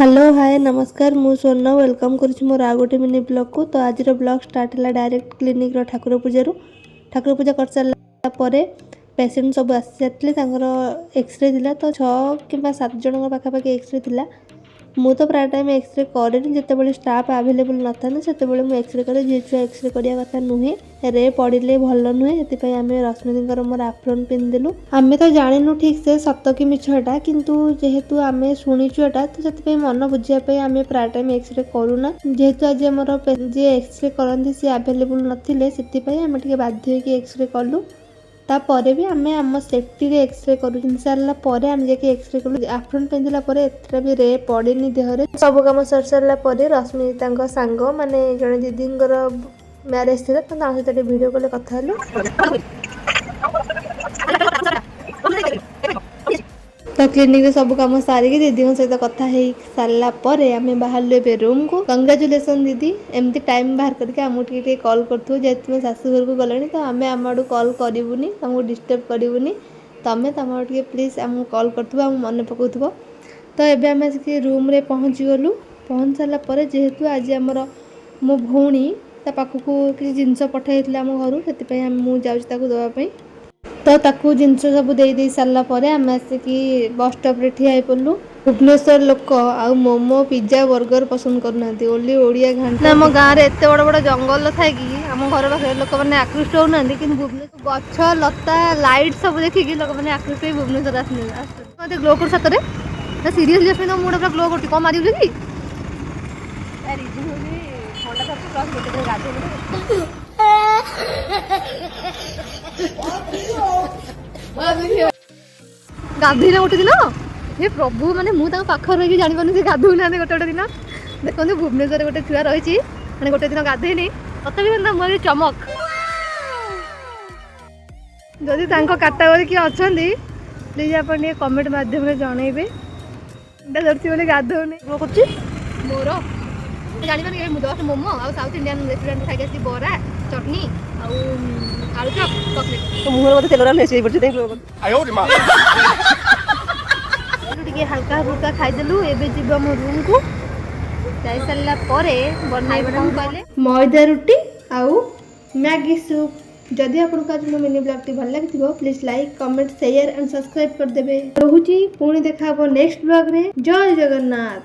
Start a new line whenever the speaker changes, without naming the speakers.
Hello hi नमस्कार मु स्वर्ण वेलकम करुछि मोर आ गोटे मिनी ब्लॉग को। तो आज ब्लॉग स्टार्ट है डायरेक्ट क्लिनिक रो ठाकुर पूजा ठाकुर पूजा कर सारा परे पेशेंट सब आसी सारे एक्सरे थिला। तो 6 कि 7 जन पाखापाखि एक्सरे थिला। मु तो प्राय टाइम एक्सरे करेनि जितेबाला स्टाफ आवेलेबल न था से एक्सरे करे जी छुआ एक्सरे करिया कथा नुहे रे पड़े भल नुहे से आम रश्मिदी मोर आफ्रोन पिंधिदेलु। आम तो जानू ठीक से सत कि मिछटा किंतु जेहेतु आम शुणीचु एटा तो से मन बुझापी आम प्राय टाइम एक्सरे करूना जेहेतु आज आम जी एक्सरे करती सी आवेलेबल नथिले से आम बाध्य एक्सरे कलु। तापर भी आम आम सेफ्टी रे एक्सरे कर सारा पर आम जाके एक्सरे कलु। आफ्रोन पिंधिला एतटा भी रे पड़ेनि देहरे सब कम सर सारा रश्मि सांग माने जड़े दीदी मैरेज थी तो सहित वीडियो कॉल कथा तो क्लिनिक रे सब कम सारिकी दीदी सहित कथा हो सारा पर आम बाहर ए रूम को। कंग्रेचुलेसन दीदी एमती टाइम बाहर करके आमको कॉल करूँ जेहतु तुम शाशुघर को गले तो आम आम आड़ू कॉल करूनी तुमको डिस्टर्ब करूनी तुम्हें तुम टे प्लीज आमको कॉल कर मन पकाउथब। तो ये आम रूम रे पहुँची गलु। पहुँच सारापर जेहेतु आज आमर मो भौणी ता पाखक किसी जिनस पठाई आम घर से मुझे देवाई तो ताकू जिनस सब दे सारा आम आसिकी बस स्टॉप रे ठिया पड़लु। भुवनेश्वर लोक आ मोमो पिज्जा बर्गर पसंद करना ओनली ओडिया घाट आम गाँव में एत बड़ बड़ जंगल थाई आम घर पाखे लोक मैंने आकृष्ट होना कि भुवनेश्वर गछ लता लाइट सब देखिकी लोक मैंने आकृष्ट हो भुवनेश्वर आसते ग्लो कर सतरे ना सीरियसली तो मुझे पूरा ग्लो कर कम मार कि गाधे गोटे दिन ये प्रभु माने मुझे पाखे रही जापानी से गाधो ना गोटे गोटे दिन देखो भुवनेश्वर गोटे छुआ रही मैंने गोटे दिन गाधेनी तथापि मुझे चमक जदि कैटेगरी किए अच्छा प्लीज आप कमेंट मध्यम जनइबे बोले गाधोनी मोर जानी जस्ट मोमो आ साउथ इंडियन रेस्टोरेंट खाई बरा चटनी आलू चप चॉकलेट तो मुहर मत तेलरा मेसेज पड़छ टे हल्का फुल्का खाईदेलु। एबे जीव मो रूम को जाई सारा परे बनाई कहले मैदा रुटी आउ मैगी सूप। जदि आपको आज मो मिनी ब्लॉग भल लगी please like comment share and subscribe करदे। रोहुची पुणी देखा नेक्स्ट ब्लॉग रे। जय जगन्नाथ।